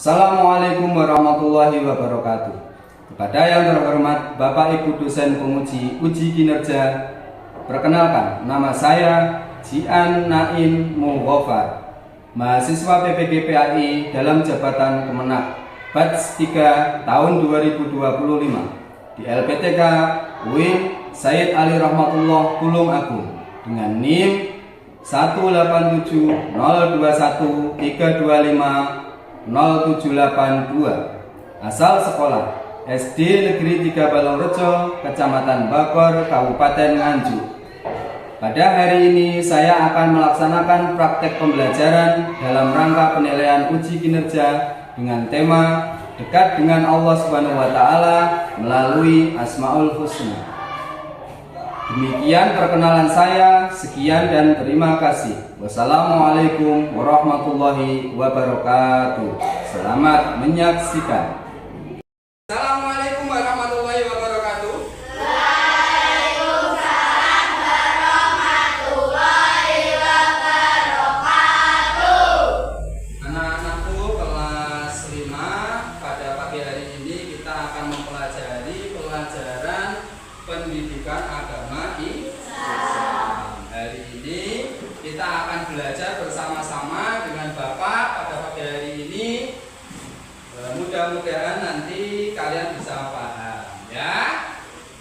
Assalamualaikum warahmatullahi wabarakatuh. Kepada yang terhormat Bapak Ibu dosen penguji uji kinerja, perkenalkan nama saya Jian Naim Mughafar, mahasiswa PPG PAI dalam jabatan Kemenak Batch 3 tahun 2025 di LPTK UIN Sayyid Ali Rahmatullah Tulung Agung dengan NIM 187021325 0782, asal sekolah SD Negeri 3 Balongrejo, Kecamatan Bagor, Kabupaten Nganjuk. Pada hari ini saya akan melaksanakan praktek pembelajaran dalam rangka penilaian uji kinerja dengan tema dekat dengan Allah Subhanahu wa taala melalui Asmaul Husna. Demikian perkenalan saya, sekian dan terima kasih. Wassalamualaikum warahmatullahi wabarakatuh. Selamat menyaksikan. Assalamualaikum warahmatullahi wabarakatuh. Waalaikumsalam warahmatullahi wabarakatuh. Anak-anakku kelas 5, pada pagi hari ini kita akan mempelajari pelajaran pendidikan agama Islam. Hari ini kita akan belajar bersama-sama dengan Bapak pada pagi hari ini. Mudah-mudahan nanti kalian bisa paham, ya.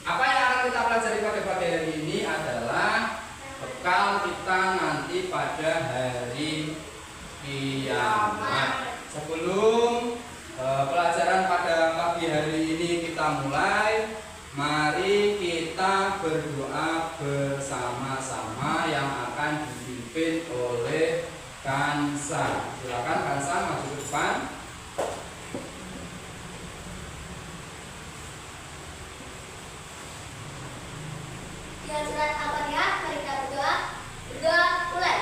Apa yang akan kita pelajari pada pagi hari ini adalah bekal kita nanti pada hari kiamat. Sebelum pelajaran pada pagi hari ini kita mulai, mari kita berdoa bersama-sama yang akan dipimpin oleh Kansa. Silakan Kansa maju ke depan. Dengan surat Al-Fatihah, mari kita berdoa. Berdoa mulai.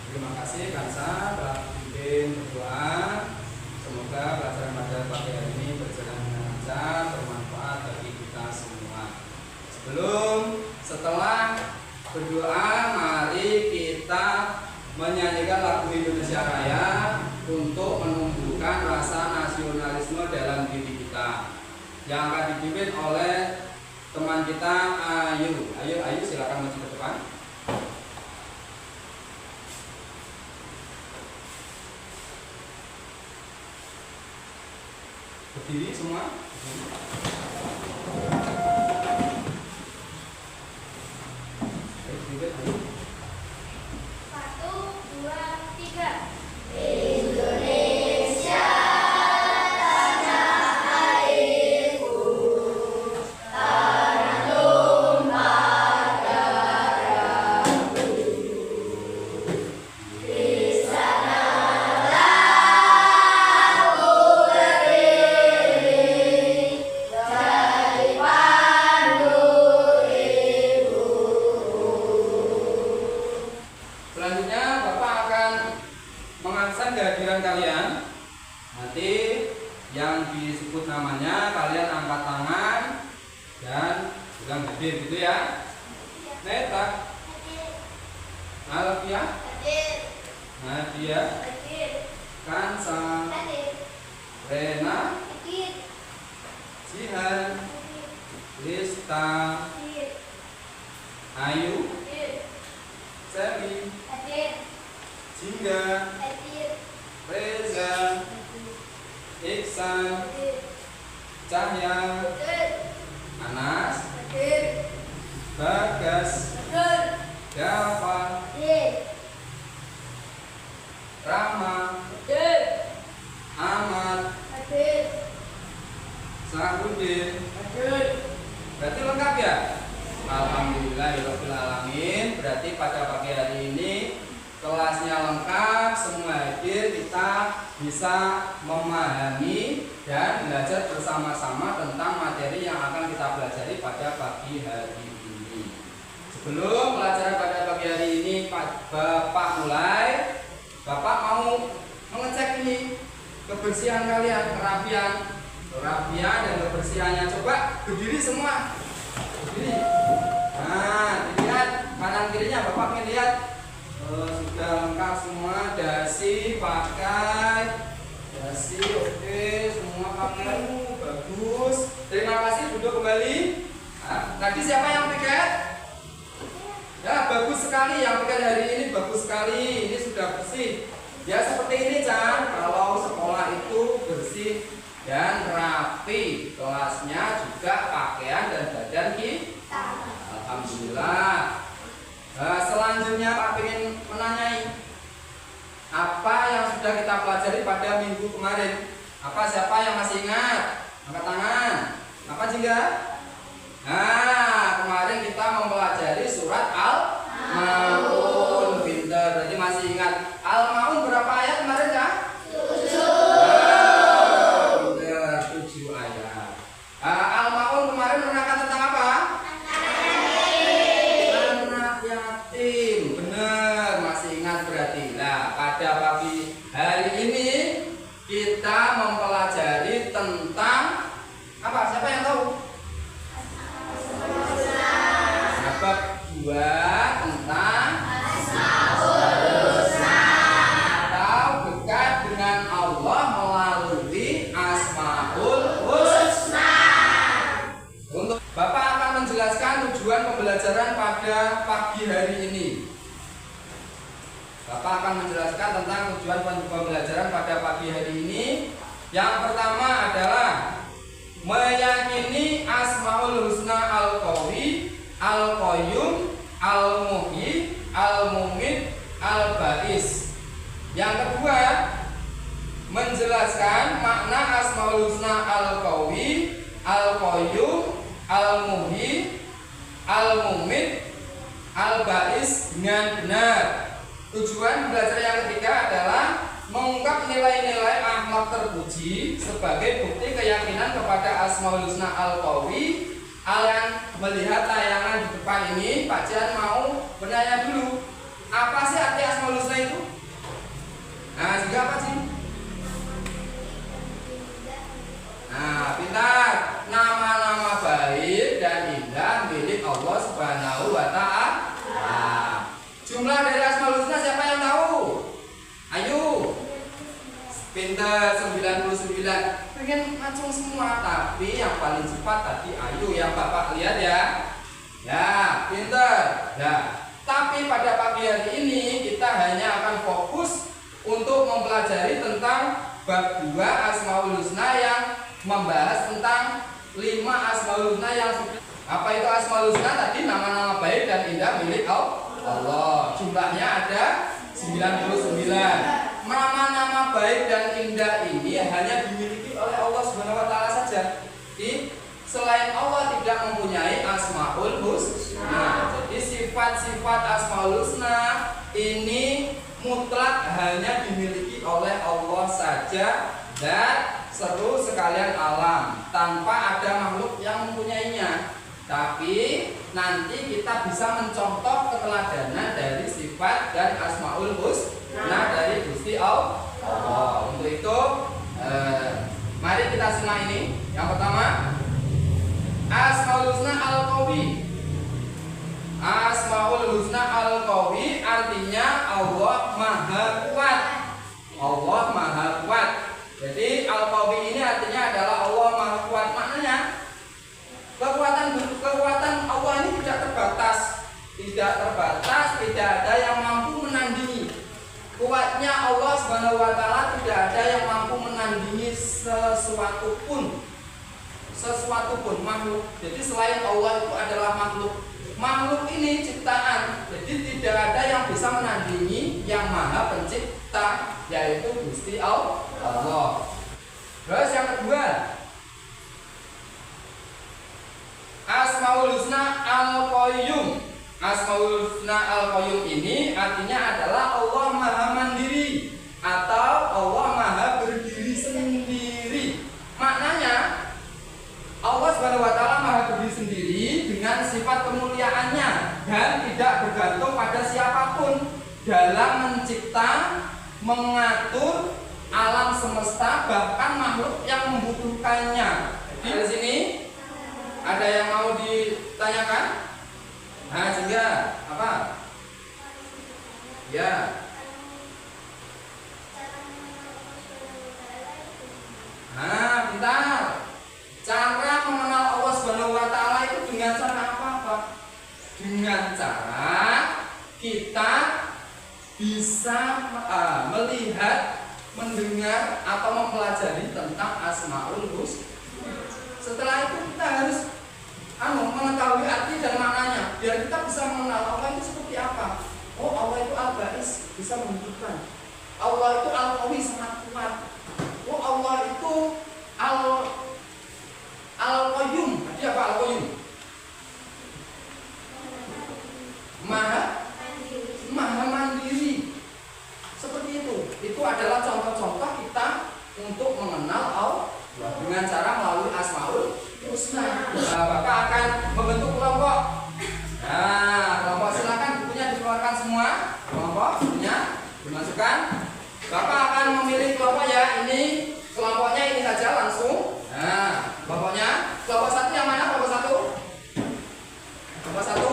Terima kasih Kansa telah pimpin berdoa. Semoga pelajaran pada pagi hari ini berjalan dengan lancar, bermanfaat bagi kita semua. Setelah berdoa, mari kita menyanyikan lagu Indonesia Raya untuk menumbuhkan rasa nasionalisme dalam diri kita, yang akan dipimpin oleh teman kita Ayu. Ayu silakan maju ke depan. Berdiri semua. kalian. Nanti yang disebut namanya kalian angkat tangan dan bilang hadir gitu ya. Neta, Alfia, Nadia, Kansa, Rena, Jihan, Lista, Ayu, Semi, Jingga, Reza, Iksan, Cahya, Anas, Bagas, Dava, Rama, Ahmad, Sahrudin. Berarti lengkap ya? Alhamdulillahirabbil alamin. Berarti pada pagi hari ini kelasnya lengkap, semua hadir, kita bisa memahami dan belajar bersama-sama tentang materi yang akan kita pelajari pada pagi hari ini. Sebelum pelajaran pada pagi hari ini Bapak mulai, Bapak mau mengecek ini kebersihan kalian, kerapian dan kebersihannya. Coba berdiri semua, berdiri. Nah, dilihat kanan kirinya, Bapak ingin lihat. Sudah lengkap semua, dasi pakai, dasi oke, semua pakai, bagus. Terima kasih, duduk kembali. Nah, tadi siapa yang piket? Ya, bagus sekali, yang piket hari ini bagus sekali. Ini sudah bersih. Ya seperti ini Chan, kalau sekolah itu bersih dan rapi, kelasnya juga pakaian dan badan kita. Alhamdulillah. Selanjutnya Pak ingin menanyai apa yang sudah kita pelajari pada minggu kemarin. Siapa yang masih ingat? Angkat tangan. Apa juga? Nah, kemarin kita mempelajari surat Al-Maun. Pintar, berarti masih ingat. Al-Maun berapa ayat kemarin ya? 7. Pintar, 7 ayat. Al-Maun kemarin menerangkan tentang apa? Benar, masih ingat berarti. Nah, pada pagi hari ini kita mempelajari tentang apa? Siapa yang tahu? Bab 2 tentang atau dekat dengan Allah melalui Asmaul Husna. Untuk Bapak akan menjelaskan tujuan pembelajaran pada pagi hari ini. Bapak akan menjelaskan tentang tujuan pembelajaran pada pagi hari ini. Yang pertama adalah meyakini Asmaul Husna Al-Qawi, Al-Qayyum, Al-Muhyi, Al-Mumit, Al-Ba'is. Yang kedua, menjelaskan makna Asmaul Husna Al-Qawi, Al-Qayyum, Al-Muhyi, Al-Mumit, Al-Ba'is dengan benar. Tujuan belajar yang ketiga adalah mengungkap nilai-nilai akhlak terpuji sebagai bukti keyakinan kepada Asmaul Husna Al-Qawi. Kalian melihat tayangan di depan ini, Pak Jan mau bertanya dulu, apa sih arti Asmaul Husna itu? Nah, juga apa sih? Nah, pintar. Nama-nama baik dan indah milik Allah Subhanahu wa Ta'ala. Jumlah dari Asmaul Husna siapa yang tahu? Ayo. Pintar, 99. Pengen ngacung semua, tapi yang paling cepat tadi Ayu yang Bapak lihat ya. Ya, pintar. Ya. Tapi pada pagi hari ini kita hanya akan fokus untuk mempelajari tentang bab 2 Asmaul Husna yang membahas tentang 5 Asmaul Husna yang apa itu Asmaul Husna tadi? Nama-nama baik dan indah milik Allah. Jumlahnya ada 99. Nama-nama baik dan indah ini hanya dimiliki oleh Allah Subhanahu wa Ta'ala saja. Selain Allah tidak mempunyai Asmaul Husna. Jadi sifat-sifat Asmaul Husna ini mutlak hanya dimiliki oleh Allah saja dan seru sekalian alam, tanpa ada makhluk yang mempunyainya. Tapi nanti kita bisa mencontoh keteladanan dari sifat dan Asmaul Husna dari Gusti Allah. Untuk tidak terbatas, tidak ada yang mampu menandingi. Kuatnya Allah Subhanahu wa taala tidak ada yang mampu menandingi sesuatu pun makhluk. Jadi selain Allah itu adalah makhluk. Makhluk ini ciptaan. Jadi tidak ada yang bisa menandingi yang Maha Pencipta, yaitu Gusti Allah. Terus yang kedua, Asmaul Husna Al-Qayyum. Asmaul Husna Al-Qayyum ini artinya adalah Allah Maha Mandiri atau Allah Maha Berdiri Sendiri. Maknanya Allah Subhanahu wa taala Maha Berdiri Sendiri dengan sifat kemuliaannya dan tidak bergantung pada siapapun dalam mencipta, mengatur alam semesta, bahkan makhluk yang membutuhkannya. Jadi di sini ada yang mau ditanyakan? Nah, sehingga apa? Ya. Nah, pintar. Cara mengenal Allah Subhanahu wa taala itu dengan cara apa? Dengan cara kita bisa melihat, mendengar atau mempelajari tentang Asmaul Husna. Setelah itu kita harus mengetahui arti dan maknanya biar kita bisa mengenal Allah itu seperti apa. Oh, Allah itu Al-Ba'is, bisa menghidupkan. Allah itu Al-Qawi, sangat kuat. Oh, Allah itu Al-Qayyum. Jadi apa Al-Qayyum? Maha Mandiri. Seperti itu. Itu adalah contoh-contoh kita untuk mengenal Allah dengan cara melalui Asmaul Husna. Bapak akan membentuk kelompok. Nah, kelompok silakan bukunya dikeluarkan semua. Kelompok bukunya dimasukkan. Bapak akan memilih kelompok ya. Ini kelompoknya ini saja langsung. Nah, kelompoknya kelompok satu yang mana? Kelompok satu. Kelompok satu.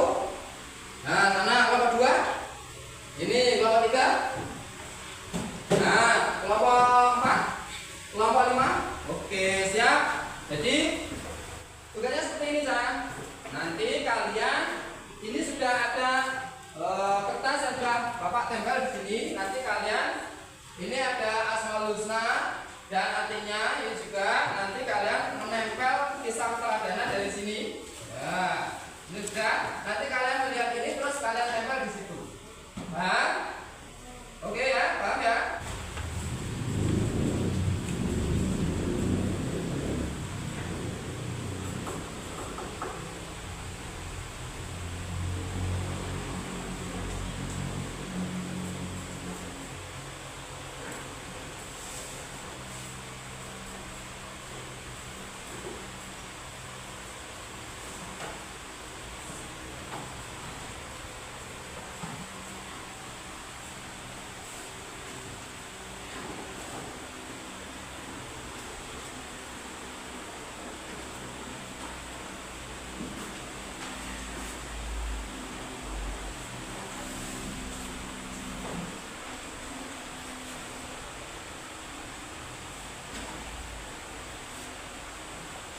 Nah, sana kelompok dua. Ini kelompok tiga. Nah, kelompok empat. Kelompok lima. Oke, siap. Jadi tugasnya seperti ini, Cang. Nanti kalian ini sudah ada kertas yang sudah Bapak tempel di sini. Nanti kalian ini ada Asmaul Husna dan artinya ini juga nanti kalian menempel kisah keteladanan dari sini. Ya, ini sudah. Nanti kalian melihat ini terus kalian tempel di situ. Paham? Oke ya, paham ya?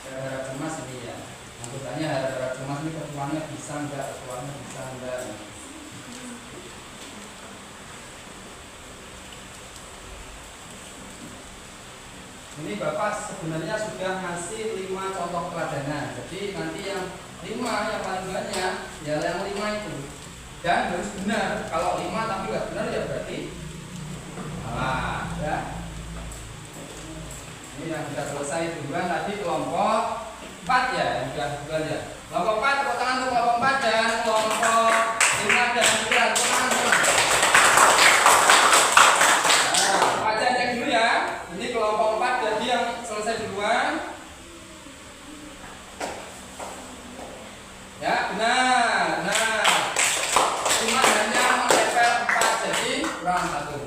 Harap cemas ini ya. Anggotanya harap cemas ini ketuanya bisa enggak, ketuanya bisa enggak. Ini Bapak sebenarnya sudah ngasih 5 contoh keteladanan. Jadi nanti yang 5 yang paling banyak ya yang 5 itu. Dan harus benar. Kalau 5 tapi nggak benar ya berarti salah ya. Ini yang sudah selesai duluan tadi kelompok 4 ya, yang sudah duluan ya. Kelompok 4 tepuk tangan untuk kelompok 4 dan kelompok 5 dan 9 tepuk tangan semua. Nah, Pak Jan cek dulu ya. Ini kelompok 4 jadi yang selesai duluan. Ya, benar. Nah, cuma hanya menempel 4 jadi kurang 1.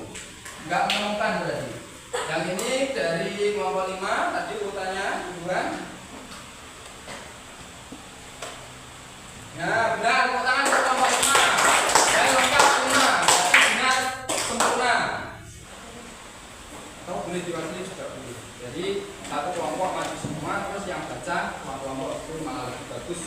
Enggak menemukan berarti. Yang ini dari kelompok 5 tadi urutannya duluan. Ya benar, tepuk tangan untuk kelompok 5. Saya lengkap 5, benar sempurna. Atau boleh diwakili juga boleh. Jadi satu kelompok maju semua, terus yang baca kelompok itu malah lebih bagus.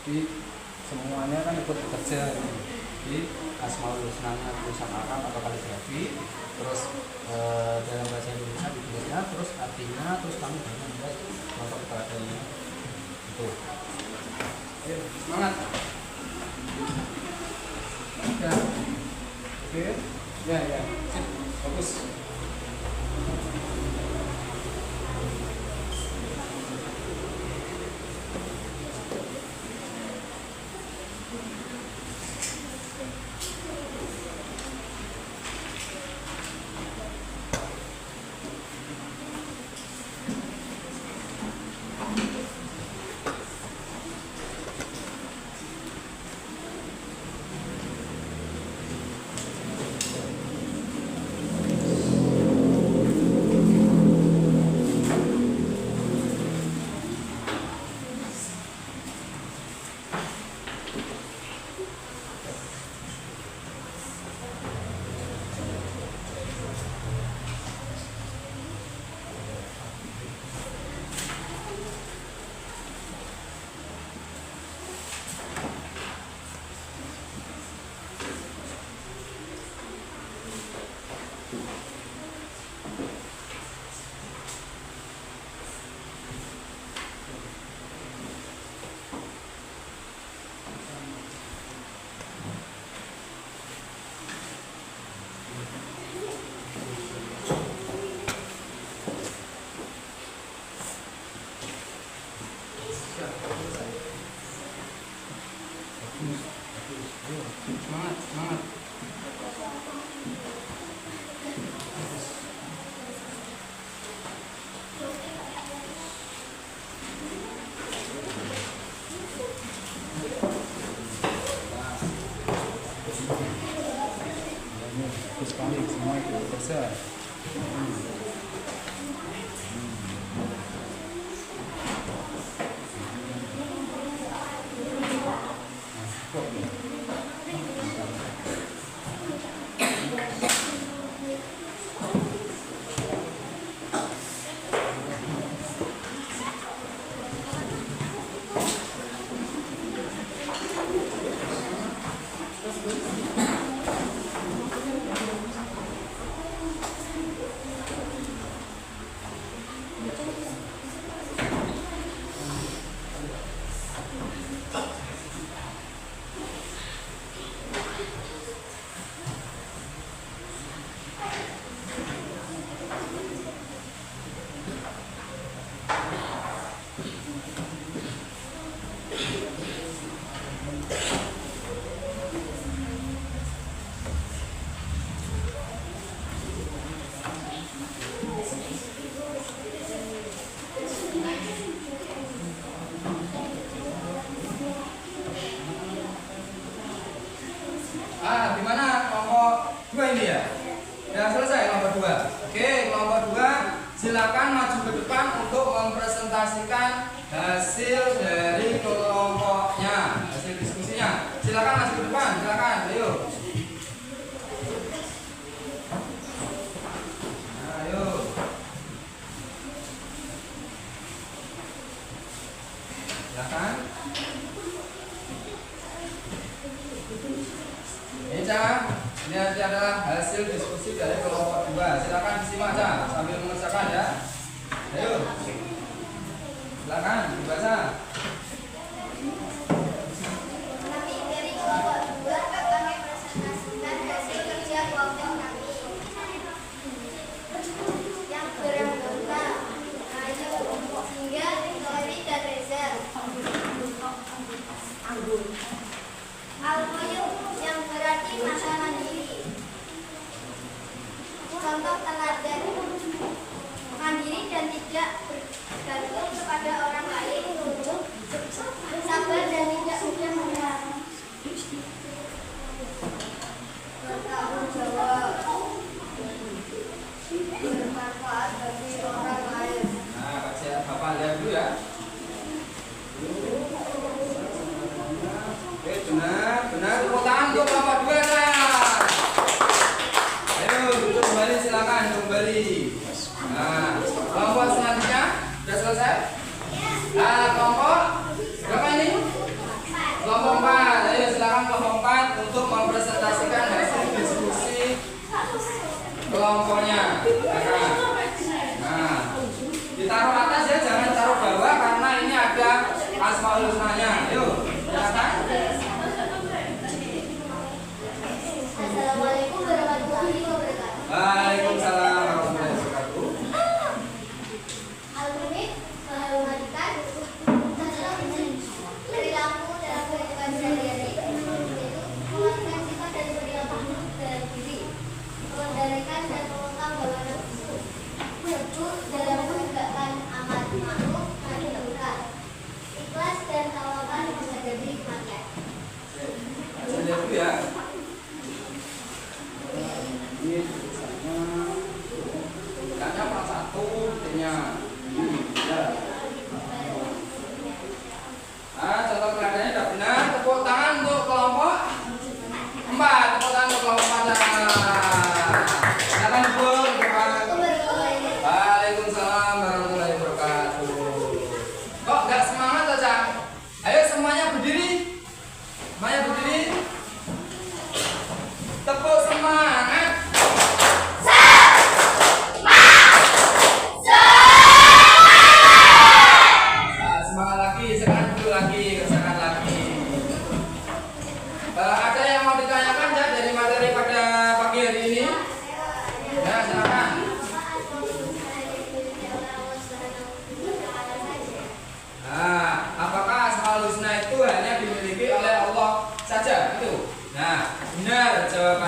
Jadi semuanya kan ikut bekerja. Jadi Asmaul Husnanya tulisan Arab atau kaligrafi, terus dalam bahasa Indonesia ditulisnya, terus artinya, terus kamu banyak membuat contoh keteragainya. Itu. Ayo, semangat. Ya. Oke. Ya, ya. Sip. Bagus. Semangat, semangat. Bagus sekali, semua itu bisa. Gimana kelompok 2 ini ya? Sudah selesai kelompok 2. Oke, kelompok 2 silakan maju ke depan untuk mempresentasikan hasil dari kelompoknya, hasil diskusinya. Silakan maju ke depan, silakan. Ayo. Ayo. Silakan. Ini adalah hasil diskusi dari kelompok 2. Silakan disimak aja sambil mengerjakan ya. Ayo. Silakan dibaca. Kami dari kelompok 2 akan mempresentasikan hasil kerja kelompok kami yang beranggota Ayu, Singa, Tori, dan Reza. Al-Qayyum yang berarti masa mandiri. Contoh teladan: mandiri dan tidak bergantung kepada orang lain, sabar dan tidak mudah menyerah, bertanggung jawab, bermanfaat bagi orang lain. Nah, Bapak lihat dulu ya. Oke, benar. Tepuk tangan untuk kelompok 2 saya. Ayo, duduk kembali, silakan kembali. Nah, kelompok selanjutnya sudah selesai. Nah, kelompok berapa ini?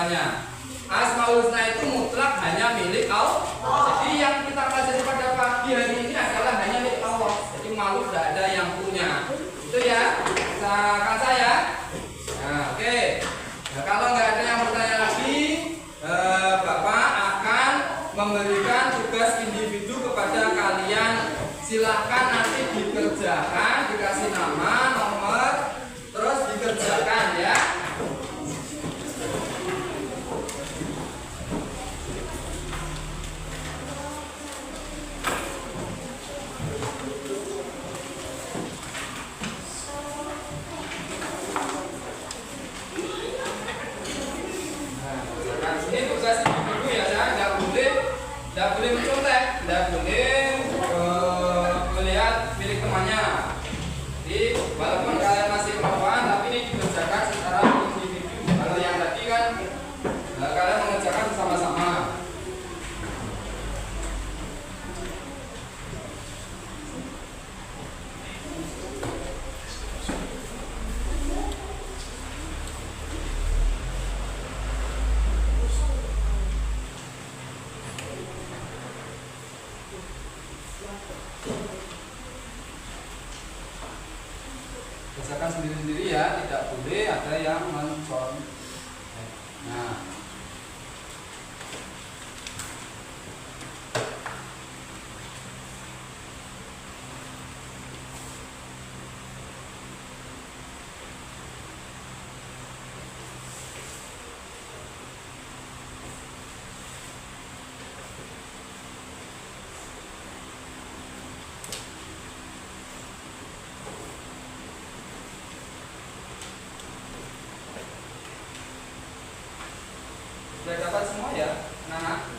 misalnya Asmaul Husna itu mutlak hanya milik Allah. Jadi yang kita pelajari pada pagi hari ini adalah hanya milik Allah. Jadi makhluk tidak ada yang punya. Itu ya, kan saya. Nah, oke. Nah, kalau nggak ada yang bertanya lagi, Bapak akan memberikan tugas individu kepada kalian. Silahkan nanti dikerjakan, dikasih nama, nomor, terus dikerjakan ya. Ini tugas individu ya, saya nggak boleh mencontek, nggak boleh melihat milik temannya. Jadi walaupun kalian masih perempuan, tapi ini dikerjakan secara individu. Kalau yang tadi kan kalian mengerjakan bersama-sama. Kerjakan sendiri-sendiri ya, tidak boleh ada yang mencontek. Nah, sudah dapat semua ya, anak-anak?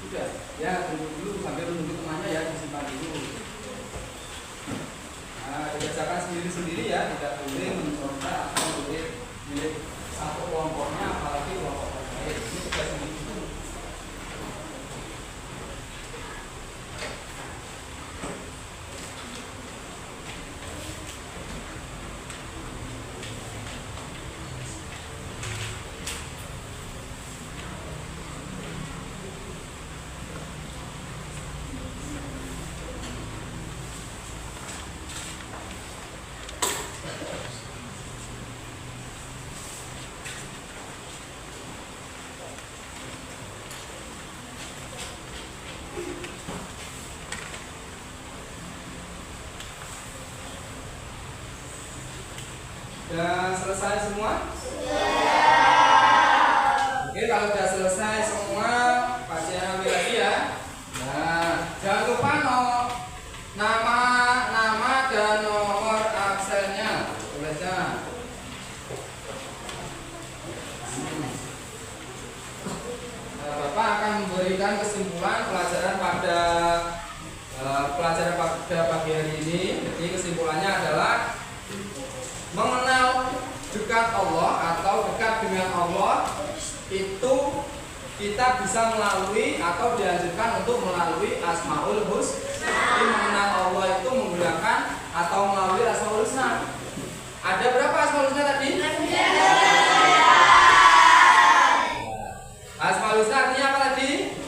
Sudah, ya tunggu dulu sampai menunggu temannya ya, disimpan dulu. Nah, dikerjakan sendiri-sendiri ya, tidak boleh mencontek atau boleh milik satu kelompoknya, apalagi kelompok lain. Ini tugas individu. Sudah selesai semua? Oke, kalau sudah selesai semua, pasien ambil lagi ya. Nah, jangan lupa nama dan nomor absennya. Tulisnya. Bapak akan memberikan kesimpulan pelajaran pada pagi hari ini. Jadi kesimpulannya adalah mengenal dekat Allah atau dekat dengan Allah itu kita bisa melalui atau dianjurkan untuk melalui Asmaul Husna. Jadi mengenal Allah itu menggunakan atau melalui Asmaul Husna. Ada berapa Asmaul Husna tadi? Asmaul Seterusnya artinya apa tadi?